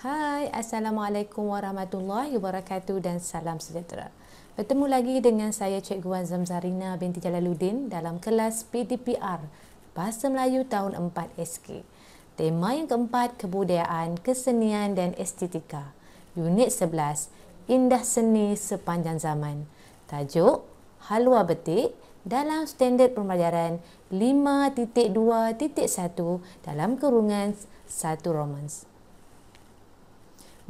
Hai, Assalamualaikum warahmatullahi wabarakatuh dan salam sejahtera. Bertemu lagi dengan saya Cikgu Wan Zamzarina binti Jalaluddin dalam kelas PDPR Bahasa Melayu tahun 4 SK. Tema yang keempat, kebudayaan, kesenian dan estetika. Unit 11, Indah Seni Sepanjang Zaman. Tajuk, Halwa Betik dalam standard pembelajaran 5.2.1 dalam kurungan 1 Romans.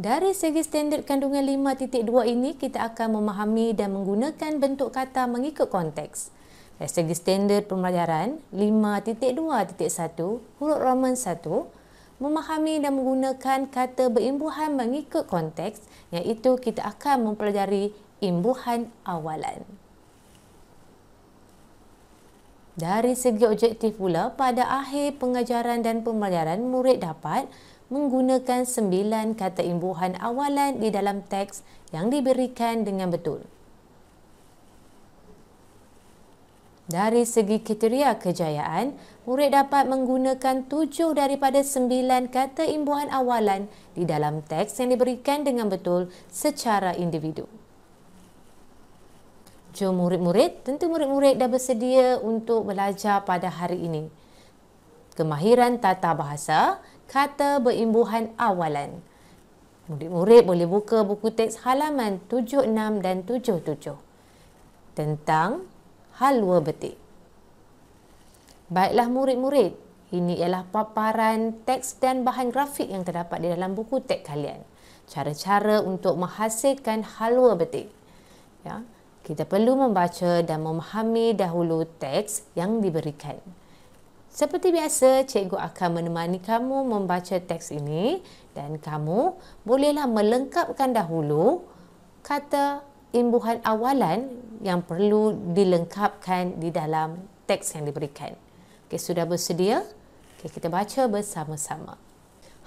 Dari segi standard kandungan 5.2 ini, kita akan memahami dan menggunakan bentuk kata mengikut konteks. Dari segi standard pembelajaran 5.2.1, huruf Roman 1, memahami dan menggunakan kata berimbuhan mengikut konteks, iaitu kita akan mempelajari imbuhan awalan. Dari segi objektif pula, pada akhir pengajaran dan pembelajaran, murid dapat menggunakan 9 kata imbuhan awalan di dalam teks yang diberikan dengan betul. Dari segi kriteria kejayaan, murid dapat menggunakan 7 daripada 9 kata imbuhan awalan di dalam teks yang diberikan dengan betul secara individu. Jom murid-murid, tentu murid-murid dah bersedia untuk belajar pada hari ini. Kemahiran tata bahasa, kata berimbuhan awalan. Murid-murid boleh buka buku teks halaman 76 dan 77 tentang halwa betik. Baiklah murid-murid, ini ialah paparan teks dan bahan grafik yang terdapat di dalam buku teks kalian. Cara-cara untuk menghasilkan halwa betik. Ya, kita perlu membaca dan memahami dahulu teks yang diberikan. Seperti biasa, cikgu akan menemani kamu membaca teks ini dan kamu bolehlah melengkapkan dahulu kata imbuhan awalan yang perlu dilengkapkan di dalam teks yang diberikan. Okey, sudah bersedia? Okey, kita baca bersama-sama.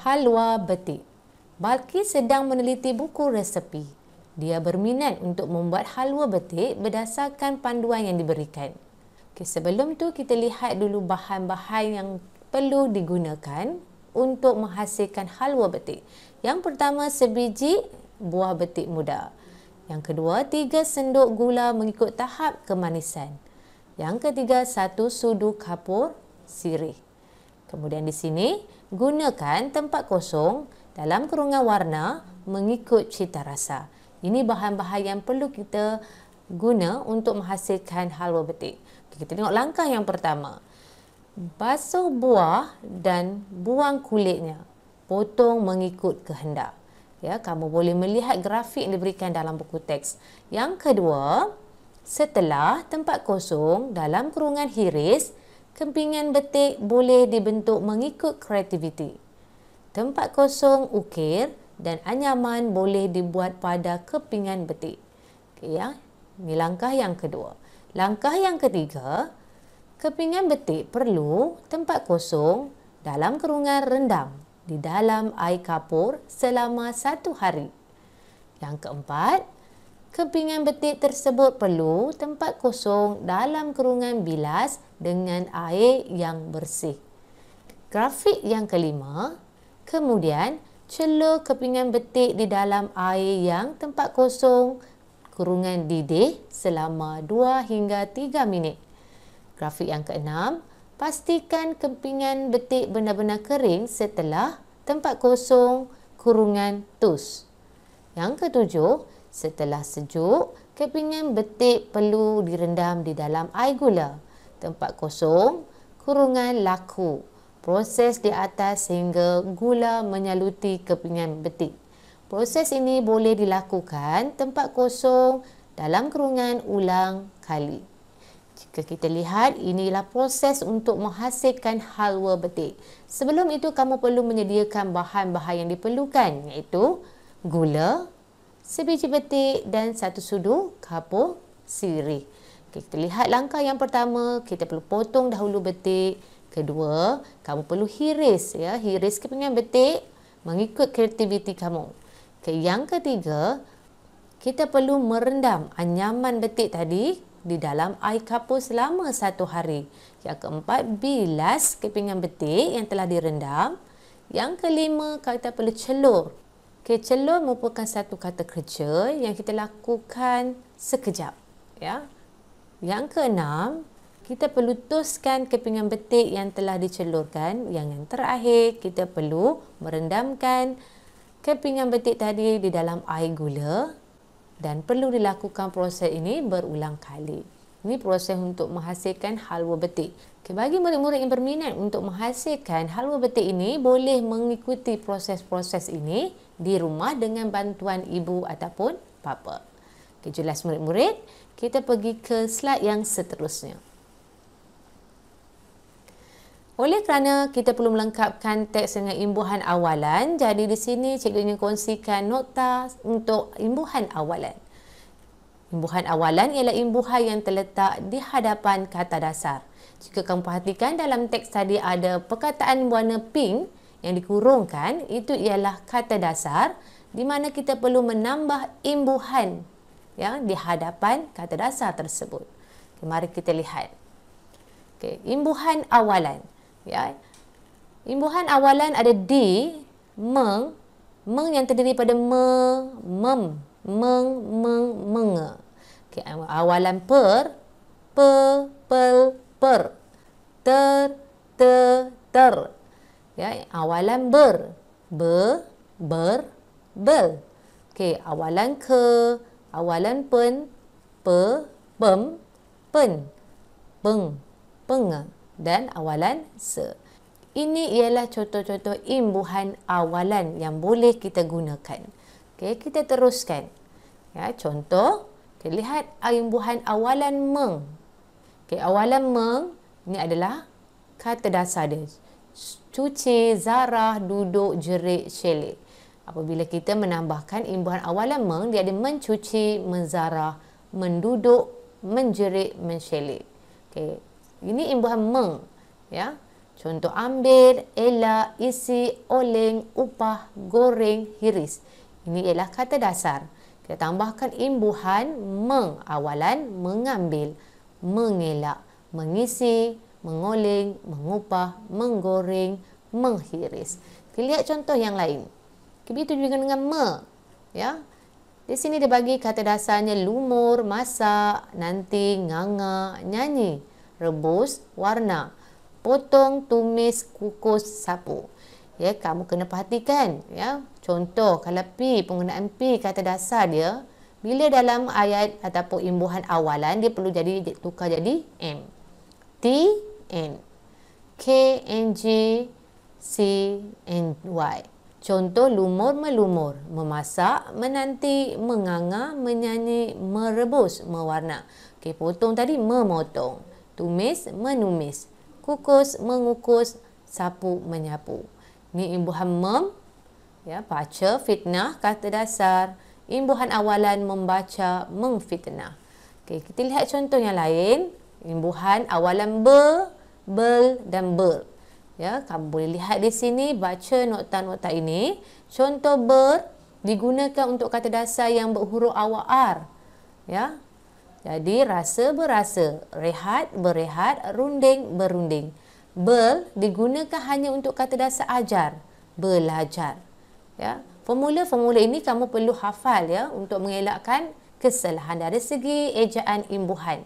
Halwa betik. Balqis sedang meneliti buku resepi. Dia berminat untuk membuat halwa betik berdasarkan panduan yang diberikan. Okay, sebelum tu kita lihat dulu bahan-bahan yang perlu digunakan untuk menghasilkan halwa betik. Yang pertama, sebiji buah betik muda. Yang kedua, 3 sendok gula mengikut tahap kemanisan. Yang ketiga, 1 sudu kapur sirih. Kemudian di sini, gunakan tempat kosong dalam kurungan warna mengikut cita rasa. Ini bahan-bahan yang perlu kita guna untuk menghasilkan halwa betik. Kita tengok langkah yang pertama. Basuh buah dan buang kulitnya. Potong mengikut kehendak. Ya, kamu boleh melihat grafik yang diberikan dalam buku teks. Yang kedua, setelah tempat kosong dalam kurungan hiris, kempingan betik boleh dibentuk mengikut kreativiti. Tempat kosong ukir dan anyaman boleh dibuat pada kepingan betik. Okay, ya. Ini langkah yang kedua. Langkah yang ketiga, kepingan betik perlu tempat kosong dalam kurungan rendam di dalam air kapur selama 1 hari. Yang keempat, kepingan betik tersebut perlu tempat kosong dalam kurungan bilas dengan air yang bersih. Grafik yang kelima, kemudian celur kepingan betik di dalam air yang tempat kosong kurungan didih selama 2 hingga 3 minit. Grafik yang keenam, pastikan kepingan betik benar-benar kering setelah tempat kosong kurungan tus. Yang ketujuh, setelah sejuk, kepingan betik perlu direndam di dalam air gula. Tempat kosong kurungan laku. Proses di atas sehingga gula menyaluti kepingan betik. Proses ini boleh dilakukan tempat kosong dalam kurungan ulang kali. Jika kita lihat, inilah proses untuk menghasilkan halwa betik. Sebelum itu, kamu perlu menyediakan bahan-bahan yang diperlukan, iaitu gula, sebiji betik dan 1 sudu kapur sirih. Kita lihat langkah yang pertama, kita perlu potong dahulu betik. Kedua, kamu perlu hiris, ya, hiris kepingan betik mengikut kreativiti kamu. Yang ketiga, kita perlu merendam anyaman betik tadi di dalam air kapur selama 1 hari. Yang keempat, bilas kepingan betik yang telah direndam. Yang kelima, kita perlu celur Okey, celur merupakan satu kata kerja yang kita lakukan sekejap. Ya. Yang keenam, kita perlu toskan kepingan betik yang telah dicelurkan. Yang terakhir, kita perlu merendamkan kepingan betik tadi di dalam air gula dan perlu dilakukan proses ini berulang kali. Ini proses untuk menghasilkan halwa betik. Okay, bagi murid-murid yang berminat untuk menghasilkan halwa betik ini, boleh mengikuti proses-proses ini di rumah dengan bantuan ibu ataupun bapa. Okay, jelas murid-murid? Kita pergi ke slide yang seterusnya. Oleh kerana kita perlu melengkapkan teks dengan imbuhan awalan, jadi di sini cikgu ingin kongsikan nota untuk imbuhan awalan. Imbuhan awalan ialah imbuhan yang terletak di hadapan kata dasar. Jika kamu perhatikan dalam teks tadi ada perkataan warna pink yang dikurungkan, itu ialah kata dasar di mana kita perlu menambah imbuhan ya, di hadapan kata dasar tersebut. Okay, mari kita lihat. Okay, imbuhan awalan. Ya. Imbuhan awalan ada di, meng yang terdiri pada mem, menge. Okay, awalan per, pel, per, ter, ya, awalan ber, bel. Okey, awalan ke, awalan pen, pem, pen, peng, dan awalan se. Ini ialah contoh-contoh imbuhan awalan yang boleh kita gunakan. Okey, kita teruskan. Ya, contoh, kita lihat imbuhan awalan meng. Okay, awalan meng ini adalah kata dasar dia. Cuci, zarah, duduk, jerit, syelik. Apabila kita menambahkan imbuhan awalan meng, dia ada mencuci, menzarah, menduduk, menjerit, mensyelik. Okay. Ini imbuhan meng. Ya. Contoh ambil, elak, isi, oleng, upah, goreng, hiris. Ini ialah kata dasar. Kita tambahkan imbuhan meng awalan mengambil, mengelak, mengisi, mengoleng, mengupah, menggoreng, menghiris. Kita lihat contoh yang lain. Begitu juga dengan me. Ya. Di sini dia bagi kata dasarnya lumur, masak, nanti, nganga, nyanyi, rebus, warna, potong, tumis, kukus, sapu. Ya, kamu kena perhatikan. Ya. Contoh, kalau P, penggunaan P kata dasar dia, bila dalam ayat ataupun imbuhan awalan, dia perlu tukar jadi M. T, N. K, N, G, C, N, Y. Contoh, lumur, melumur. Memasak, menanti, menganga, menyanyi, merebus, mewarna. Okey, potong tadi, memotong. Tumis, menumis. Kukus, mengukus. Sapu, menyapu. Ini imbuhan mem. Ya, baca, fitnah, kata dasar. Imbuhan awalan membaca, mengfitnah. Okey, kita lihat contoh yang lain. Imbuhan awalan ber, bel dan ber. Ya, kamu boleh lihat di sini, baca nota-nota ini. Contoh ber digunakan untuk kata dasar yang berhuruf awal R. Ya. Jadi rasa, berasa, rehat, berehat, runding, berunding. Bel digunakan hanya untuk kata dasar ajar, belajar. Ya. Formula-formula ini kamu perlu hafal ya untuk mengelakkan kesalahan dari segi ejaan imbuhan.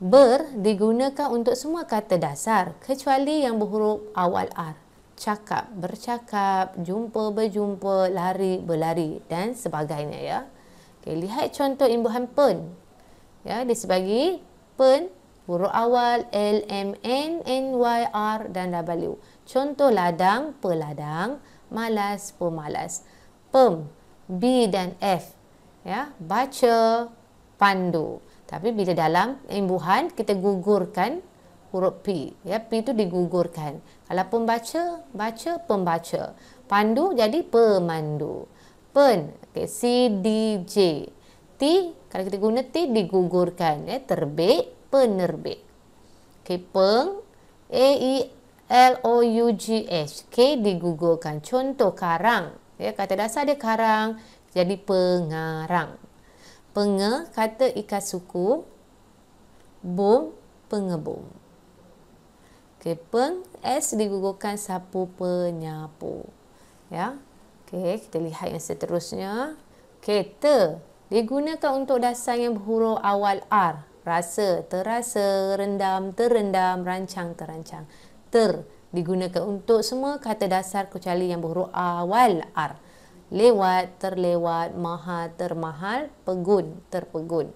Ber digunakan untuk semua kata dasar kecuali yang berhuruf awal R. Cakap, bercakap, jumpa, berjumpa, lari, berlari dan sebagainya ya. Okay, lihat contoh imbuhan pen. Ya, disebagi pen, huruf awal L, M, N, N, Y, R dan W. Contoh ladang, peladang, malas, pemalas. Pem, B dan F. Ya, baca, pandu. Tapi bila dalam imbuhan kita gugurkan huruf P. Ya, P itu digugurkan. Kalau pembaca, baca, pembaca. Pandu jadi pemandu. Pen, okay, C, D, J. T, kalau kita guna T digugurkan. Ya, terbit, penerbit. Okay, peng, A, E, L, O, U, G, H. K digugurkan. Contoh karang. Ya, kata dasar dia karang, jadi pengarang. Penge, kata ikat suku. Bom, pengebom. Okay, peng, S digugurkan sapu, penyapu. Ya. Okey, kita lihat yang seterusnya. Okey, ter digunakan untuk dasar yang berhuruf awal R. Rasa, terasa, rendam, terendam, rancang, terancang. Ter digunakan untuk semua kata dasar kecuali yang berhuruf awal R. Lewat, terlewat, mahal, termahal, pegun, terpegun.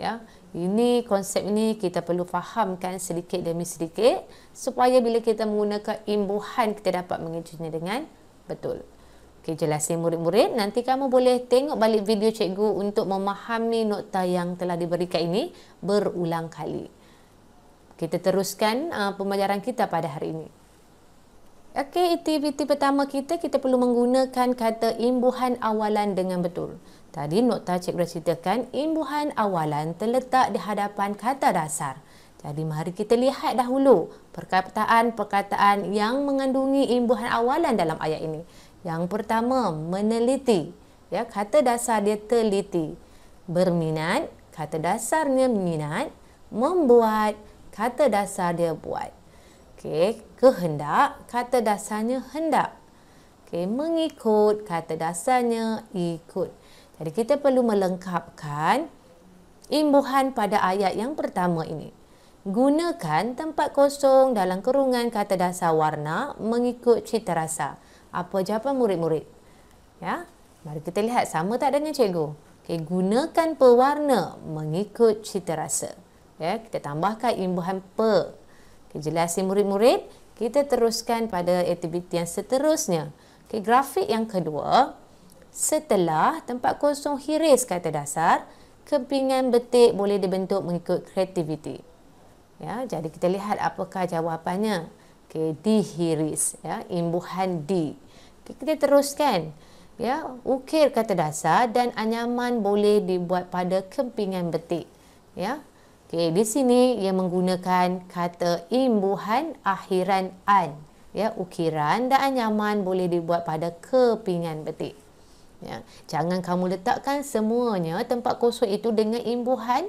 Ya, ini konsep ini kita perlu fahamkan sedikit demi sedikit supaya bila kita menggunakan imbuhan kita dapat mengejutnya dengan betul. Okey, jelasin murid-murid. Nanti kamu boleh tengok balik video cikgu untuk memahami nokta yang telah diberikan ini berulang kali. Kita teruskan pembelajaran kita pada hari ini. Okey, aktiviti pertama kita perlu menggunakan kata imbuhan awalan dengan betul. Tadi nokta cikgu dah ceritakan imbuhan awalan terletak di hadapan kata dasar. Jadi mari kita lihat dahulu perkataan-perkataan yang mengandungi imbuhan awalan dalam ayat ini. Yang pertama, meneliti. Ya, kata dasar dia teliti. Berminat, kata dasarnya minat. Membuat, kata dasar dia buat. Okey, kehendak, kata dasarnya hendak. Okey, mengikut, kata dasarnya ikut. Jadi kita perlu melengkapkan imbuhan pada ayat yang pertama ini. Gunakan tempat kosong dalam kurungan kata dasar warna mengikut cita rasa. Apa jawapan murid-murid? Ya, mari kita lihat sama tak dengan cikgu. Okey, gunakan pewarna mengikut cita rasa. Ya, kita tambahkan imbuhan pe. Okey, jelasin murid-murid. Kita teruskan pada aktiviti yang seterusnya. Okey, grafik yang kedua. Setelah tempat kosong hiris kata dasar, kepingan betik boleh dibentuk mengikut kreativiti. Ya, jadi kita lihat apakah jawapannya. Okey, dihiris, ya, imbuhan di. Okay, kita teruskan. Ya, ukir kata dasar dan anyaman boleh dibuat pada kepingan betik. Ya. Okey, di sini ia menggunakan kata imbuhan akhiran an. Ya, ukiran dan anyaman boleh dibuat pada kepingan betik. Ya, jangan kamu letakkan semuanya tempat kosong itu dengan imbuhan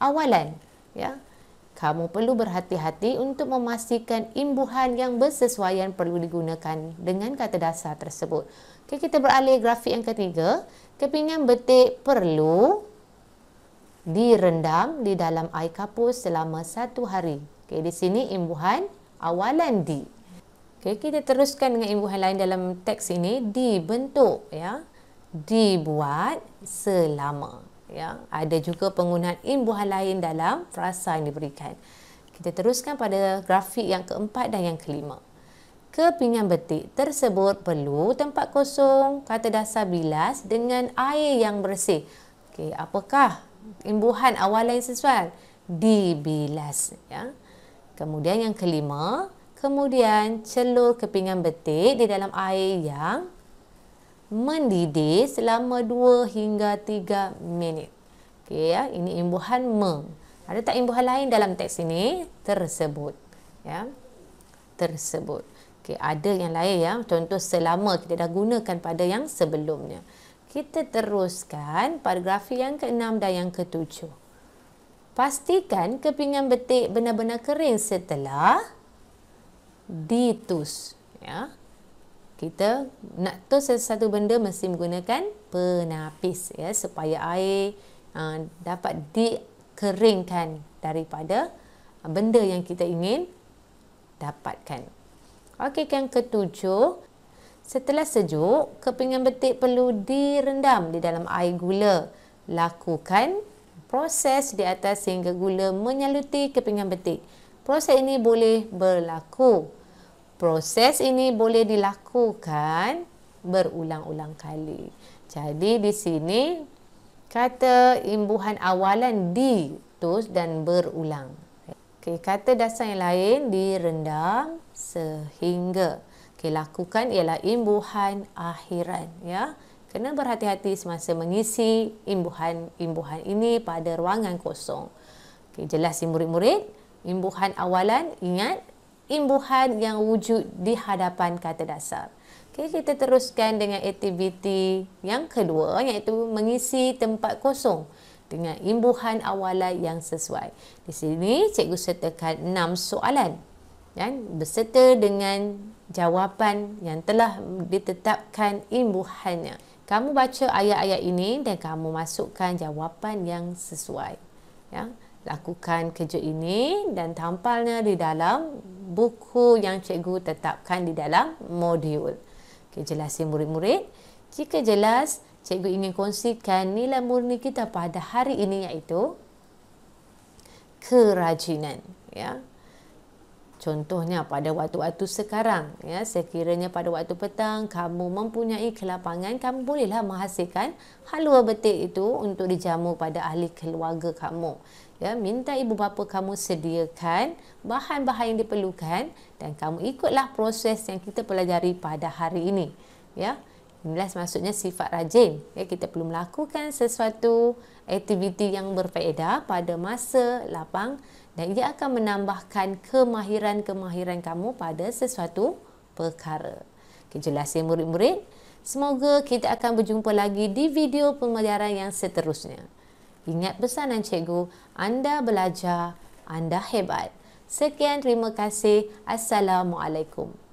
awalan. Ya. Kamu perlu berhati-hati untuk memastikan imbuhan yang bersesuaian perlu digunakan dengan kata dasar tersebut. Okay, kita beralih grafik yang ketiga. Kepingan betik perlu direndam di dalam air kapur selama 1 hari. Okay, di sini imbuhan awalan di. Okay, kita teruskan dengan imbuhan lain dalam teks ini. Dibentuk, ya, dibuat selama. Ya, ada juga penggunaan imbuhan lain dalam frasa yang diberikan. Kita teruskan pada grafik yang keempat dan yang kelima. Kepingan betik tersebut perlu tempat kosong kata dasar bilas dengan air yang bersih. Okey, apakah imbuhan awalan yang sesuai? Dibilas, ya. Kemudian yang kelima, kemudian celur kepingan betik di dalam air yang mendidih selama 2 hingga 3 minit. Okey, ya, ini imbuhan me. Ada tak imbuhan lain dalam teks ini? Tersebut. Ya. Tersebut. Okey, ada yang lain, ya. Contoh selama kita dah gunakan pada yang sebelumnya. Kita teruskan pada grafik yang ke-6 dan yang ke-7. Pastikan kepingan betik benar-benar kering setelah ditus, ya. Kita nak tus sesuatu benda mesti menggunakan penapis, ya, supaya air dapat dikeringkan daripada benda yang kita ingin dapatkan. Okey, yang ketujuh, setelah sejuk, kepingan betik perlu direndam di dalam air gula. Lakukan proses di atas sehingga gula menyaluti kepingan betik. Proses ini boleh berlaku. Proses ini boleh dilakukan berulang-ulang kali. Jadi di sini kata imbuhan awalan ditus dan berulang. Okey, kata dasar yang lain direndam sehingga. Okey, lakukan ialah imbuhan akhiran, ya. Kena berhati-hati semasa mengisi imbuhan ini pada ruangan kosong. Okey, jelas murid-murid, imbuhan awalan, ingat, imbuhan yang wujud di hadapan kata dasar. Okay, kita teruskan dengan aktiviti yang kedua, iaitu mengisi tempat kosong dengan imbuhan awalan yang sesuai. Di sini cikgu sertakan 6 soalan. beserta dengan jawapan yang telah ditetapkan imbuhannya. Kamu baca ayat-ayat ini dan kamu masukkan jawapan yang sesuai. Lakukan kerja ini dan tampalnya di dalam buku yang cikgu tetapkan di dalam modul. Jelas ya murid-murid? Jika jelas, cikgu ingin kongsikan nilai murni kita pada hari ini iaitu kerajinan. Contohnya pada waktu-waktu sekarang, sekiranya pada waktu petang kamu mempunyai kelapangan, kamu bolehlah menghasilkan halua betik itu untuk dijamu pada ahli keluarga kamu. Minta ibu bapa kamu sediakan bahan-bahan yang diperlukan dan kamu ikutlah proses yang kita pelajari pada hari ini. Inilah maksudnya sifat rajin. Kita perlu melakukan sesuatu aktiviti yang berfaedah pada masa lapang dan ia akan menambahkan kemahiran-kemahiran kamu pada sesuatu perkara. Jelas ya murid-murid? Semoga kita akan berjumpa lagi di video pembelajaran yang seterusnya. Ingat pesanan cikgu, anda belajar, anda hebat. Sekian, terima kasih. Assalamualaikum.